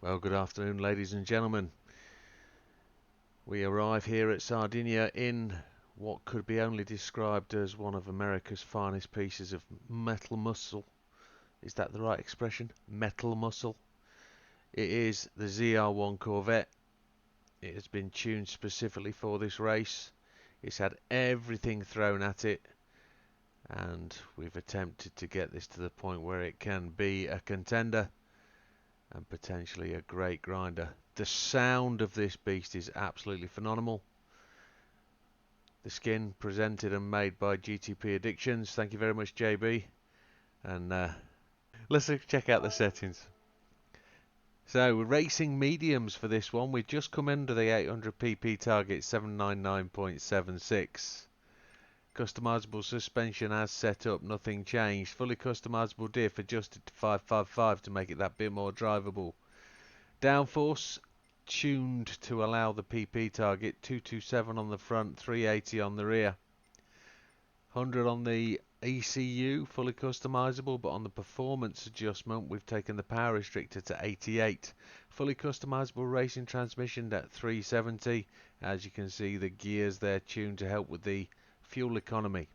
Well, good afternoon, ladies and gentlemen. We arrive here at Sardegna in what could be only described as one of America's finest pieces of metal muscle. Is that the right expression? Metal muscle. It is the Zr1 Corvette. It has been tuned specifically for this race. It's had everything thrown at it, and we've attempted to get this to the point where it can be a contender and potentially a great grinder. The sound of this beast is absolutely phenomenal. The skin presented and made by GTP Addictions. Thank you very much, JB. And let's check out the settings. So we're racing mediums for this one. We've just come under the 800 pp target, 799.76. Customizable suspension as set up, nothing changed. Fully customizable diff adjusted to 555 to make it that bit more drivable. Downforce tuned to allow the PP target, 227 on the front, 380 on the rear. 100 on the ECU, fully customizable, but on the performance adjustment we've taken the power restrictor to 88. Fully customizable racing transmission at 370. As you can see, the gears there tuned to help with the fuel economy.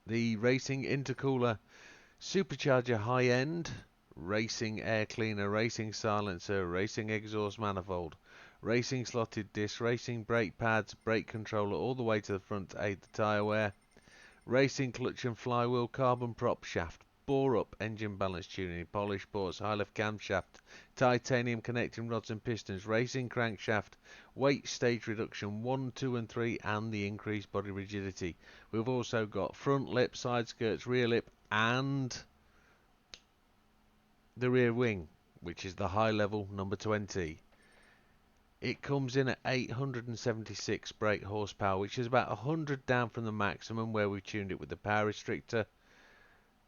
The racing intercooler supercharger high end, racing air cleaner, racing silencer, racing exhaust manifold, racing slotted disc, racing brake pads, brake controller all the way to the front to aid the tyre wear, racing clutch and flywheel, carbon prop shaft, bore up engine balance tuning, polished bores, high lift camshaft, titanium connecting rods and pistons, racing crankshaft, weight stage reduction 1, 2 and 3, and the increased body rigidity. We've also got front lip, side skirts, rear lip and the rear wing, which is the high level number 20. It comes in at 876 brake horsepower, which is about 100 down from the maximum where we tuned it with the power restrictor,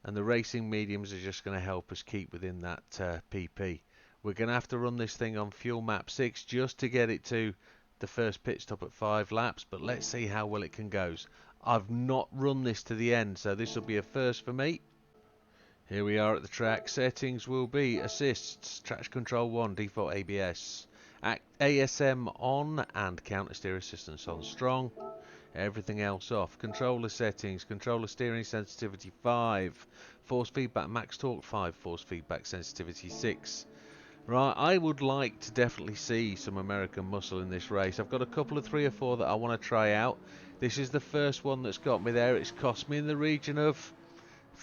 and the racing mediums are just going to help us keep within that PP. We're going to have to run this thing on fuel map 6 just to get it to the first pit stop at 5 laps, but let's see how well it can go. I've not run this to the end, so this will be a first for me. Here we are at the track. Settings will be assists, traction control 1, default ABS, ASM on and counter steer assistance on strong, everything else off. Controller settings, controller steering sensitivity 5, force feedback max torque 5, force feedback sensitivity 6. Right, I would like to definitely see some American muscle in this race. I've got a couple of 3 or 4 that I want to try out. This is the first one that's got me there. It's cost me in the region of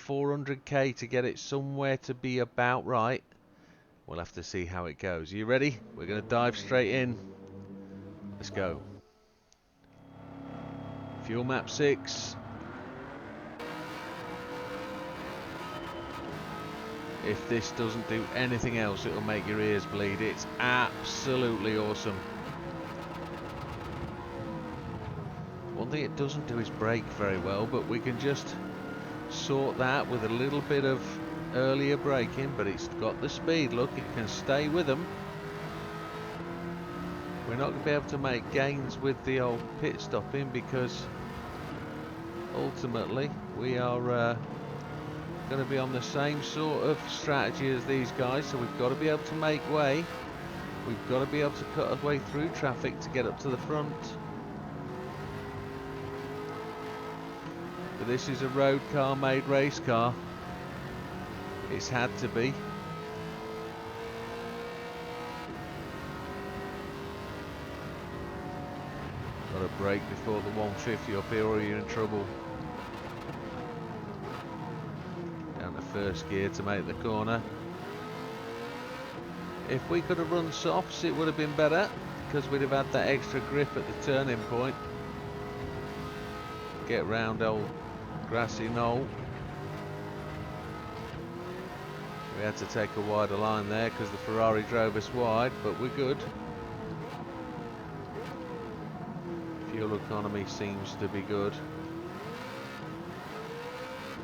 400k to get it somewhere to be about right. We'll have to see how it goes. Are you ready? We're going to dive straight in. Let's go. Fuel map 6. If this doesn't do anything else, it'll make your ears bleed. It's absolutely awesome. One thing it doesn't do is brake very well, but we can just sort that with a little bit of earlier braking, but it's got the speed. Look, it can stay with them. We're not going to be able to make gains with the old pit stopping because ultimately we are going to be on the same sort of strategy as these guys, so we've got to be able to make way. We've got to be able to cut our way through traffic to get up to the front. But this is a road car made race car. It's had to be. Got to brake before the 150 up here or you're in trouble. Down to first gear to make the corner. If we could have run softs it would have been better, because we'd have had that extra grip at the turning point. Get round old grassy knoll. We had to take a wider line there because the Ferrari drove us wide, but we're good. Fuel economy seems to be good.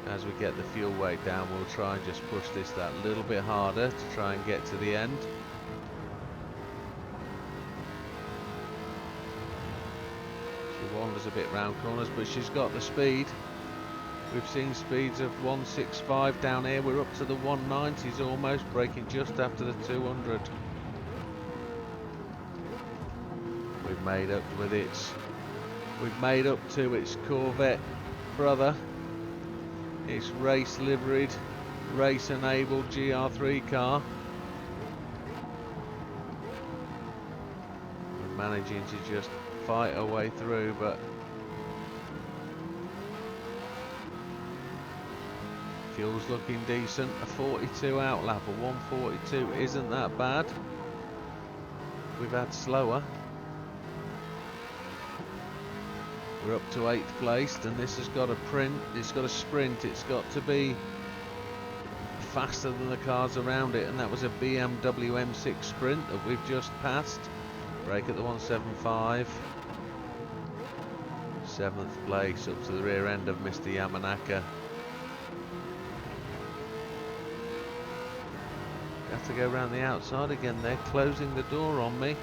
As we get the fuel weight down, we'll try and just push this that little bit harder to try and get to the end. She wanders a bit round corners, but she's got the speed. We've seen speeds of 165 down here. We're up to the 190s almost, braking just after the 200. We've made up with its. We've made up to its Corvette brother. Its race liveried, race enabled GR3 car. We're managing to just fight our way through, but fuel's looking decent. A 42 outlap, a 142 isn't that bad. We've had slower. We're up to 8th place, and this has got a sprint. It's got to be faster than the cars around it, and that was a BMW M6 Sprint that we've just passed. Brake at the 175. 7th place, up to the rear end of Mr. Yamanaka. Have to go around the outside again. They're closing the door on me.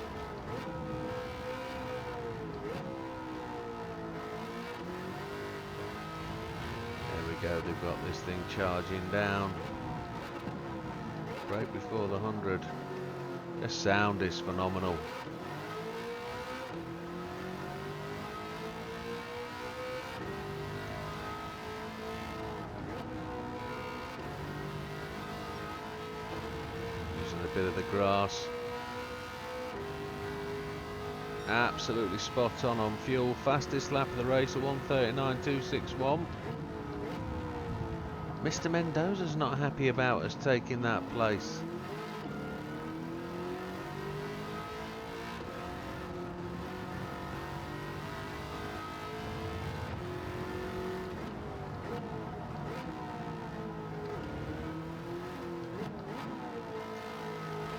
There we go, they've got this thing charging down. Right before the 100. The sound is phenomenal. Using a bit of the grass. Absolutely spot on fuel. Fastest lap of the race, a 1:39.261. Mr. Mendoza's not happy about us taking that place.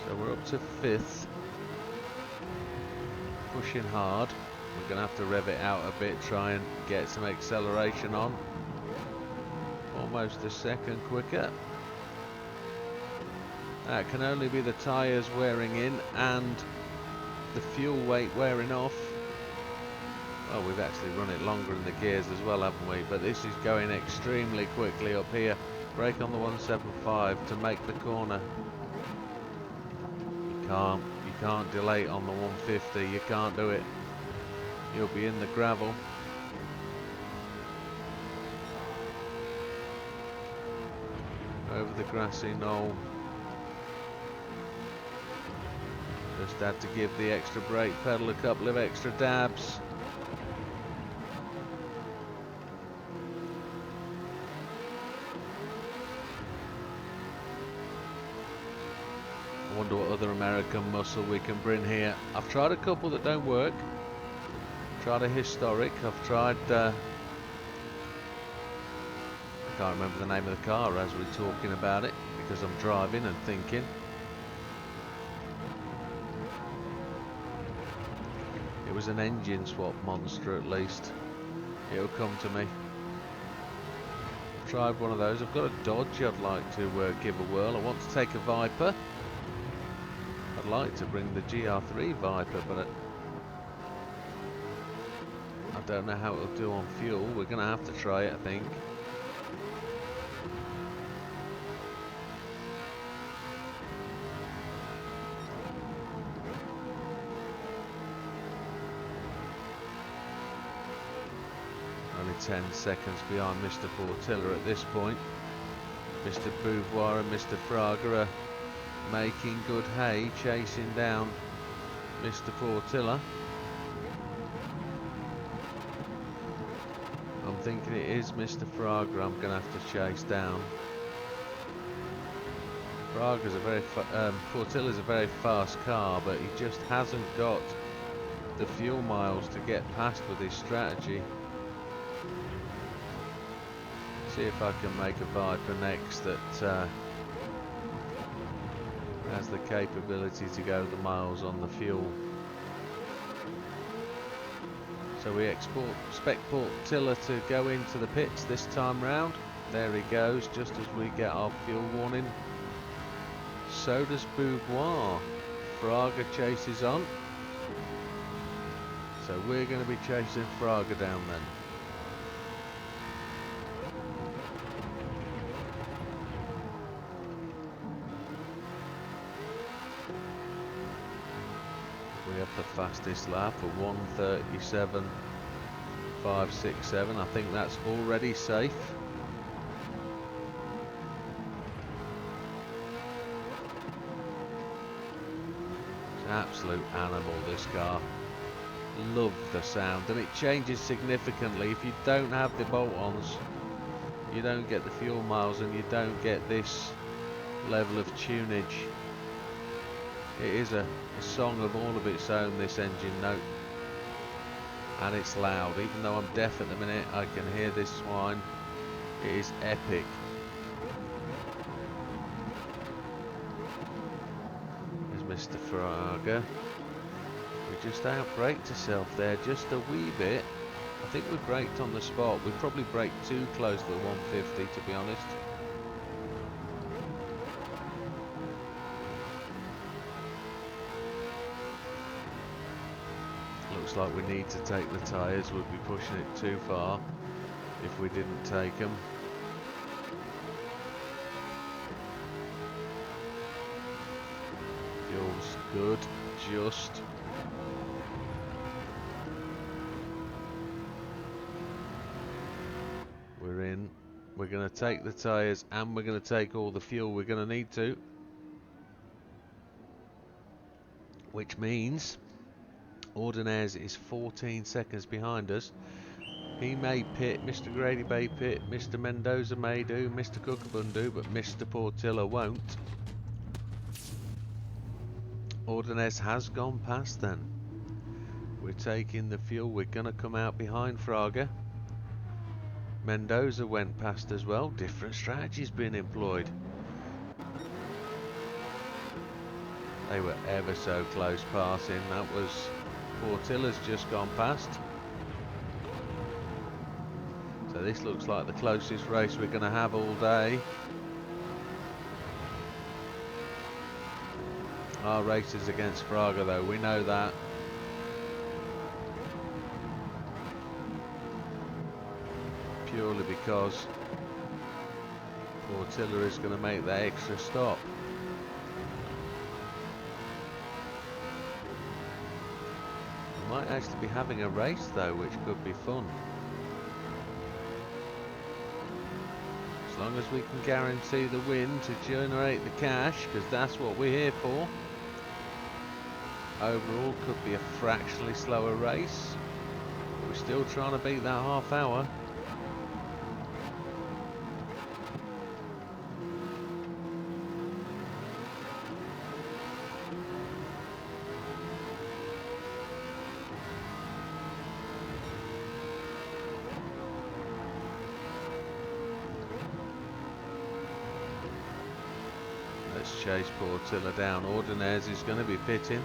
So we're up to 5th. Pushing hard. We're going to have to rev it out a bit, try and get some acceleration on. Almost a second quicker. That can only be the tyres wearing in and the fuel weight wearing off. Well, we've actually run it longer in the gears as well, haven't we? But this is going extremely quickly up here. Brake on the 175 to make the corner. You can't delay on the 150. You can't do it. You'll be in the gravel. Over the grassy knoll. Just had to give the extra brake pedal a couple of extra dabs. I wonder what other American muscle we can bring here. I've tried a couple that don't work. Tried a historic. I've tried I can't remember the name of the car as we're talking about it because I'm driving and thinking. It was an engine swap monster at least. It'll come to me. I've tried one of those. I've got a Dodge I'd like to give a whirl. I want to take a Viper. I'd like to bring the GR3 Viper, but I don't know how it'll do on fuel. We're going to have to try it, I think. Only 10 seconds behind Mr. Portilla at this point. Mr. Beauvoir and Mr. Fraga are making good hay, chasing down Mr. Portilla. I'm thinking it is Mr. Fraga I'm going to have to chase down. Fraga's a very Portilla's a very fast car, but he just hasn't got the fuel miles to get past with his strategy. See if I can make a Viper next that has the capability to go the miles on the fuel. So we expect Portilla to go into the pits this time round. There he goes, just as we get our fuel warning. So does Beauvoir. Fraga chases on. So we're going to be chasing Fraga down then. We have the fastest lap of 1:37.567. I think that's already safe. It's an absolute animal, this car. Love the sound, and it changes significantly. If you don't have the bolt-ons, you don't get the fuel miles and you don't get this level of tunage. It is a song of all of its own, this engine note, and it's loud. Even though I'm deaf at the minute, I can hear this swine. It is epic. There's Mr. Fraga. We just out-braked ourselves there just a wee bit. I think we braked on the spot. We probably braked too close to the 150, to be honest. Looks like we need to take the tyres. We'd be pushing it too far if we didn't take them. Fuel's good, just. We're in. We're going to take the tyres and we're going to take all the fuel we're going to need to. Which means Ordonez is 14 seconds behind us. He may pit, Mr. Grady may pit, Mr. Mendoza may do, Mr. Cookabun do, but Mr. Portillo won't. Ordonez has gone past then. We're taking the fuel, we're going to come out behind Fraga. Mendoza went past as well, different strategies being employed. They were ever so close passing. That was Portilla's just gone past. So this looks like the closest race we're going to have all day. Our race is against Fraga though, we know that. Purely because Portilla is going to make that extra stop. We might actually be having a race though, which could be fun. As long as we can guarantee the win to generate the cash, because that's what we're here for. Overall could be a fractionally slower race. We're still trying to beat that half hour. Let's chase Portilla down. Ordonez is going to be pitting.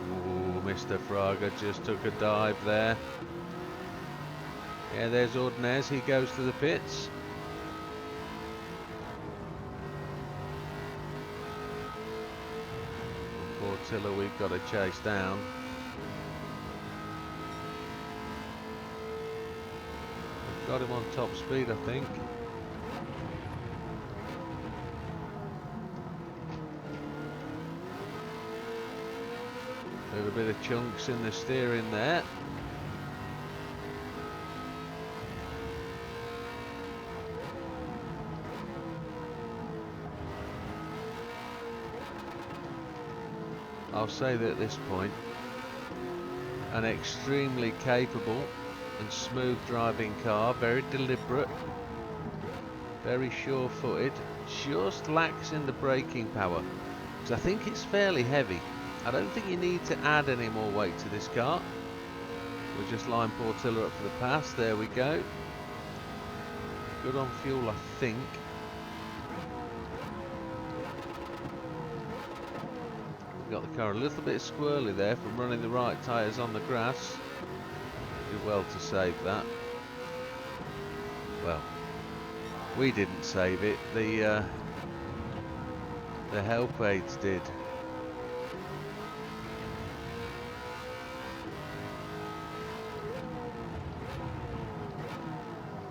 Ooh, Mr. Fraga just took a dive there. Yeah, there's Ordonez. He goes to the pits. Portilla we've got to chase down. We've got him on top speed, I think. A little bit of chunks in the steering there. I'll say that at this point, an extremely capable and smooth driving car, very deliberate, very sure-footed, just lacks in the braking power, because I think it's fairly heavy. I don't think you need to add any more weight to this car. We'll just line Portilla up for the pass. There we go. Good on fuel, I think. We've got the car a little bit squirrely there from running the right tyres on the grass. Did well to save that. Well, we didn't save it. The help aids did.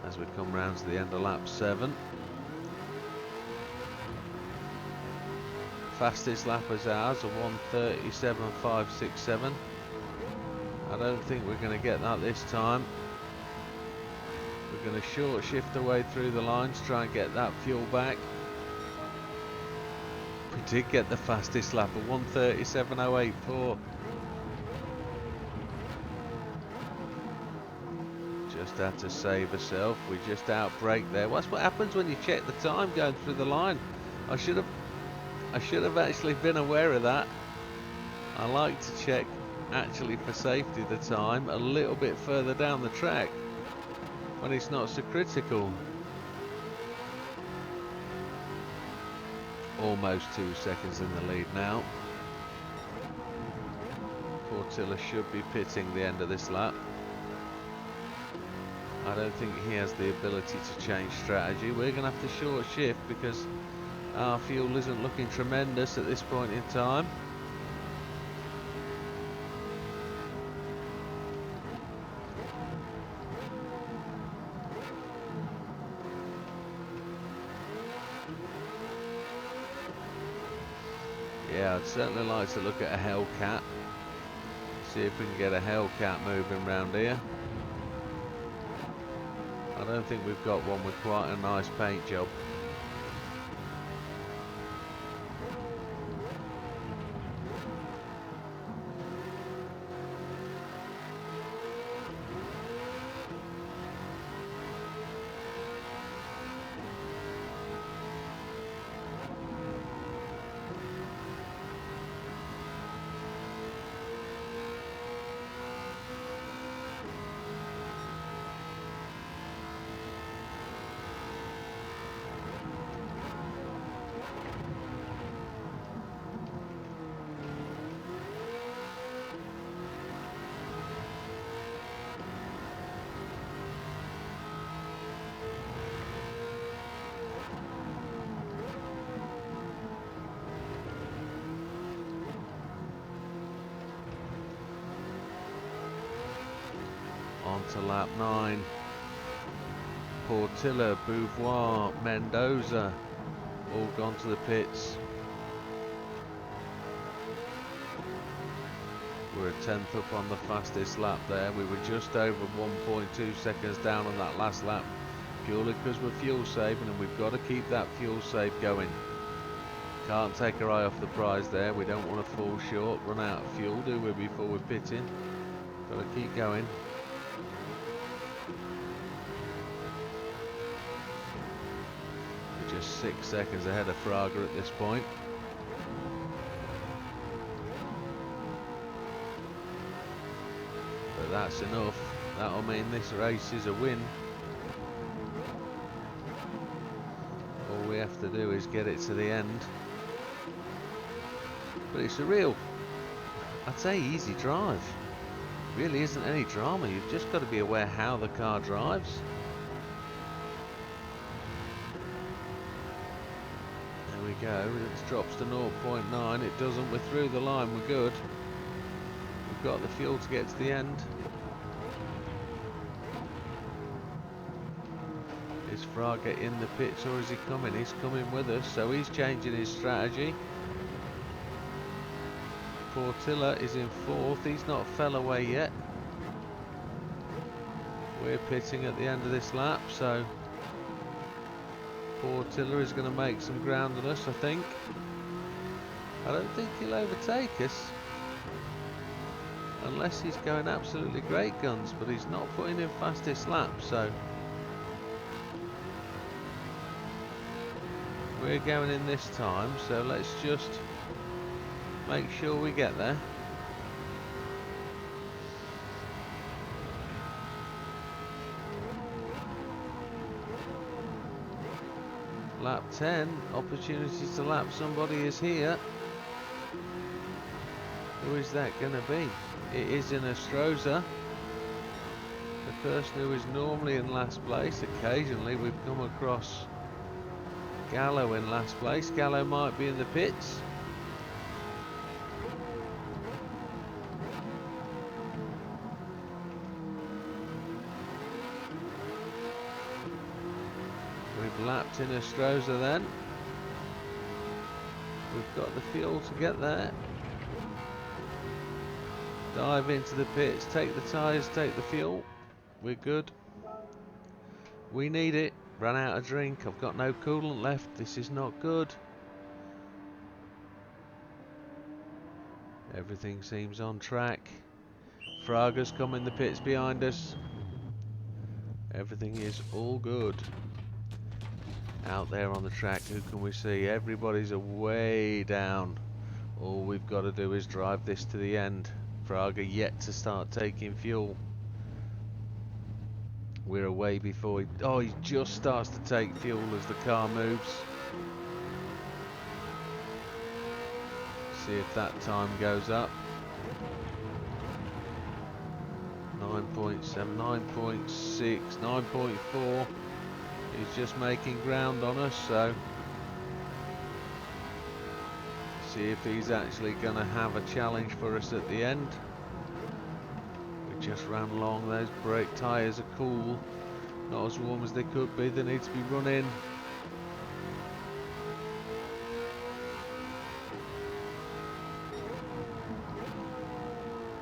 As we come round to the end of lap 7. fastest lap as ours, a 1:37.567. I don't think we're going to get that this time. We're going to short shift the way through the lines, try and get that fuel back. We did get the fastest lap, a 1:37.084. Just had to save herself. We just outbraked there. That's what happens when you check the time going through the line. I should have actually been aware of that. I like to check actually for safety the time a little bit further down the track when it's not so critical. Almost 2 seconds in the lead now. Portilla should be pitting the end of this lap. I don't think he has the ability to change strategy. We're going to have to short shift because our fuel isn't looking tremendous at this point in time. Yeah, I'd certainly like to look at a Hellcat. See if we can get a Hellcat moving round here. I don't think we've got one with quite a nice paint job. On to lap 9. Portilla, Beauvoir, Mendoza, all gone to the pits. We're a tenth up on the fastest lap there. We were just over 1.2 seconds down on that last lap, purely because we're fuel saving, and we've got to keep that fuel save going. Can't take our eye off the prize there. We don't want to fall short, run out of fuel, do we, before we're pitting. Got to keep going. We're just 6 seconds ahead of Fraga at this point. But that's enough. That'll mean this race is a win. All we have to do is get it to the end. But it's a real, I'd say, easy drive. Really isn't any drama. You've just got to be aware how the car drives. There we go. It drops to 0.9. It doesn't. We're through the line. We're good. We've got the fuel to get to the end. Is Fraga in the pits or is he coming? He's coming with us, so he's changing his strategy. Portilla is in 4th. He's not fell away yet. We're pitting at the end of this lap, so Portilla is going to make some ground on us, I think. I don't think he'll overtake us unless he's going absolutely great guns, but he's not putting in fastest lap, so we're going in this time, so let's just make sure we get there. Lap 10, opportunity to lap somebody is here. Who is that going to be? It is in Astroza. The person who is normally in last place. Occasionally we've come across Gallo in last place. Gallo might be in the pits. We've lapped in Astroza then. We've got the fuel to get there. Dive into the pits, take the tyres, take the fuel. We're good. We need it. Ran out of drink. I've got no coolant left. This is not good. Everything seems on track. Fraga's come in the pits behind us. Everything is all good. Out there on the track, who can we see? Everybody's way down. All we've got to do is drive this to the end. Fraga yet to start taking fuel. We're away before he... Oh, he just starts to take fuel as the car moves. See if that time goes up. 9.7, 9.6, 9.4. He's just making ground on us, so... See if he's actually going to have a challenge for us at the end. We just ran along. Those brake tyres are cool. Not as warm as they could be. They need to be running.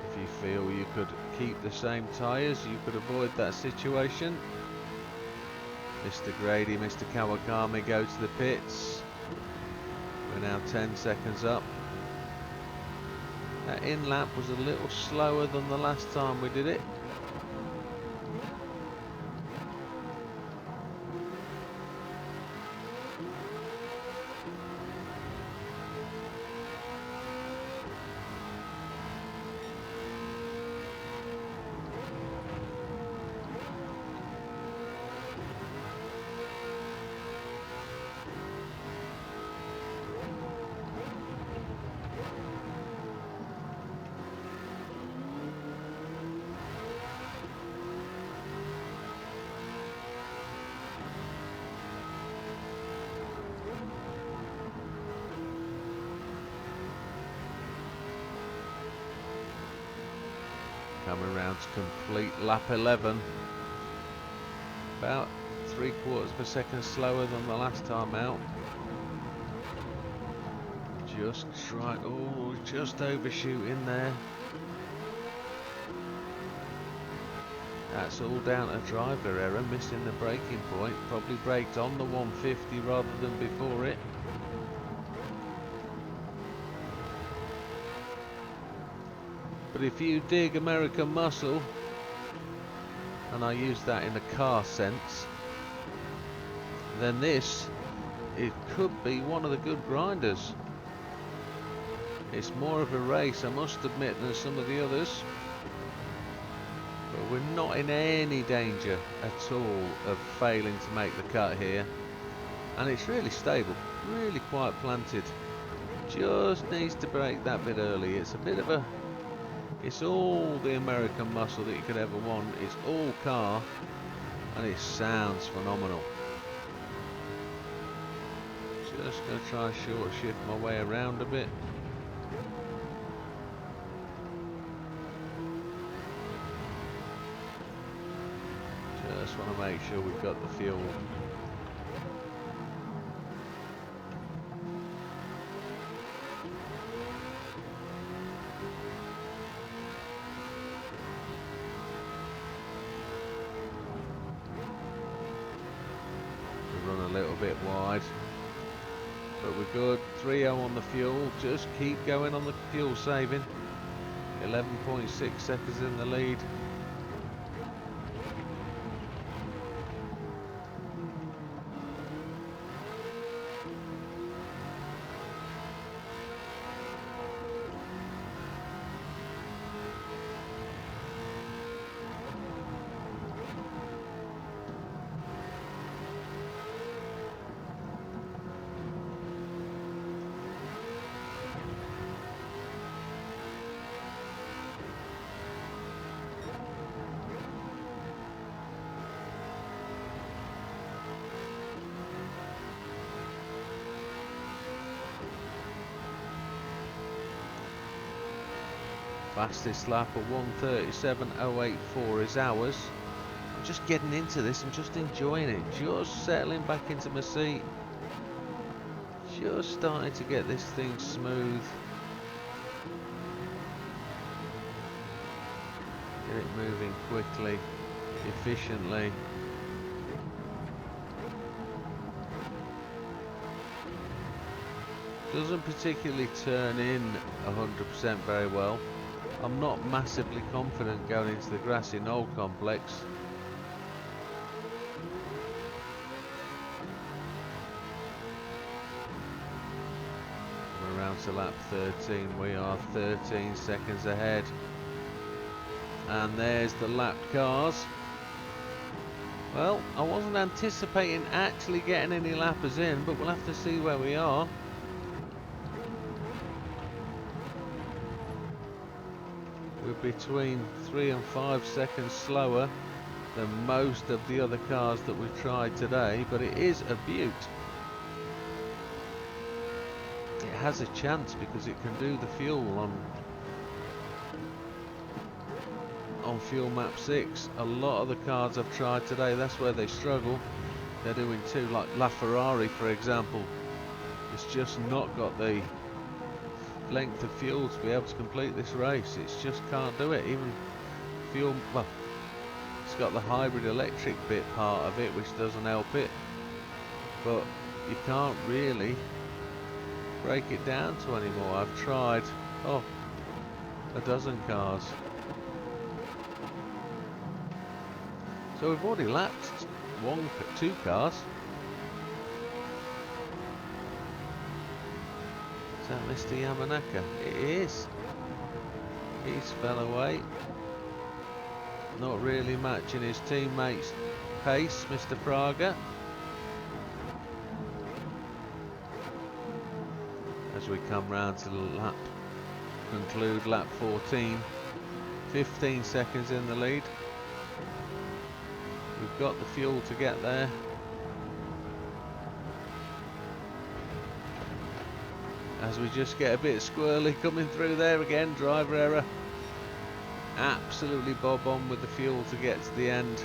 If you feel you could keep the same tyres, you could avoid that situation. Mr. Grady, Mr. Kawakami go to the pits. We're now 10 seconds up. That in lap was a little slower than the last time we did it. Coming round to complete lap 11. About 3/4 of a second slower than the last time out. Just try, oh, just overshooting there. That's all down to driver error, missing the braking point. Probably braked on the 150 rather than before it. But if you dig American muscle, and I use that in a car sense, then this, it could be one of the good grinders. It's more of a race, I must admit, than some of the others. But we're not in any danger at all of failing to make the cut here. And it's really stable, really quite planted. Just needs to brake that bit early. It's a bit of a... It's all the American muscle that you could ever want. It's all car, and it sounds phenomenal. Just going to try and short shift my way around a bit. Just want to make sure we've got the fuel. A little bit wide, but we're good. 3.0 on the fuel. Just keep going on the fuel saving. 11.6 seconds in the lead. Fastest lap of 1:37.084 is ours. I'm just getting into this and just enjoying it, just settling back into my seat, Just starting to get this thing smooth. Get it moving quickly, efficiently. Doesn't particularly turn in 100% very well. I'm not massively confident going into the grassy knoll complex. We're around to lap 13. We are 13 seconds ahead. And there's the lapped cars. Well, I wasn't anticipating actually getting any lappers in, but we'll have to see where we are. We're between 3 and 5 seconds slower than most of the other cars that we've tried today, but it is a beaut. It has a chance because it can do the fuel on fuel map 6. A lot of the cars I've tried today, that's where they struggle. They're doing 2, like LaFerrari for example. It's just not got the length of fuel to be able to complete this race. It just can't do it. Even fuel, well, it's got the hybrid electric bit part of it which doesn't help it, but you can't really break it down to anymore. I've tried a dozen cars. So we've already lapped 2 cars. Is that Mr. Yamanaka? It is. He's fell away. Not really matching his teammates' pace, Mr. Praga. As we come round to conclude lap 14. 15 seconds in the lead. We've got the fuel to get there. As we just get a bit squirrely coming through there again, driver error. Absolutely bob on with the fuel to get to the end.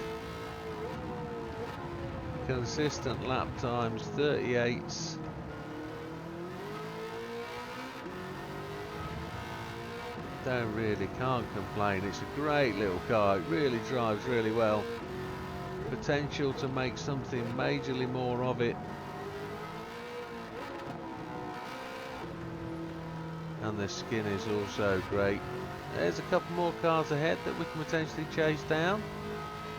Consistent lap times, 38s. Can't complain. It's a great little car. It really drives really well. Potential to make something majorly more of it. And the skin is also great. There's a couple more cars ahead that we can potentially chase down.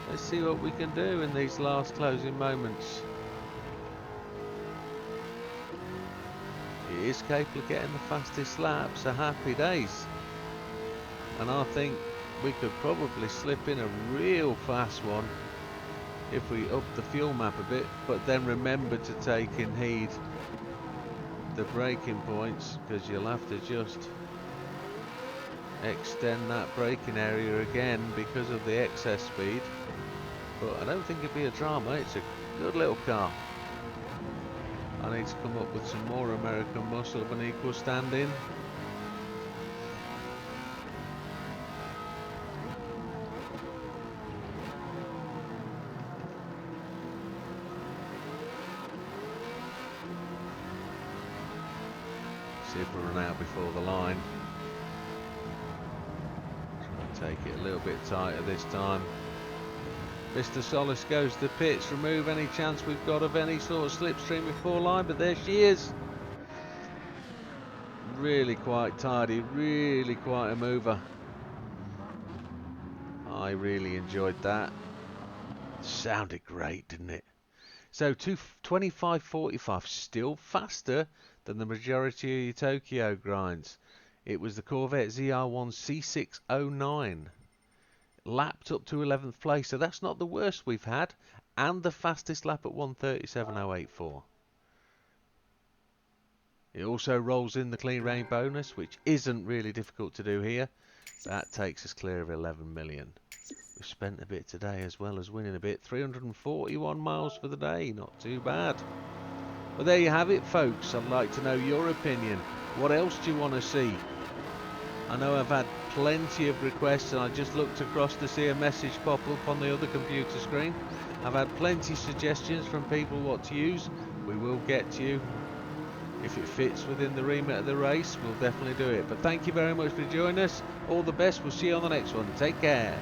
Let's see what we can do in these last closing moments. It is capable of getting the fastest lap, so happy days. And I think we could probably slip in a real fast one if we up the fuel map a bit, but then remember to take in heed the braking points, because you'll have to just extend that braking area again because of the excess speed. But I don't think it'd be a drama. It's a good little car. I need to come up with some more American muscle of an equal standing. See if we run out before the line. Try and take it a little bit tighter this time. Mr. Solis goes to the pits, remove any chance we've got of any sort of slipstream before line, but there she is. Really quite tidy, really quite a mover. I really enjoyed that. Sounded great, didn't it? So 25.45, still faster than the majority of your Tokyo grinds. It was the Corvette Zr1 C609. Lapped up to 11th place, so that's not the worst we've had, and the fastest lap at 1:37.084. It also rolls in the clean rain bonus, which isn't really difficult to do here. That takes us clear of 11 million. We've spent a bit today as well as winning a bit. 341 miles for the day, not too bad. Well, there you have it, folks. I'd like to know your opinion. What else do you want to see? I know I've had plenty of requests, and I just looked across to see a message pop up on the other computer screen. I've had plenty of suggestions from people what to use. We will get to you. If it fits within the remit of the race, we'll definitely do it. But thank you very much for joining us. All the best. We'll see you on the next one. Take care.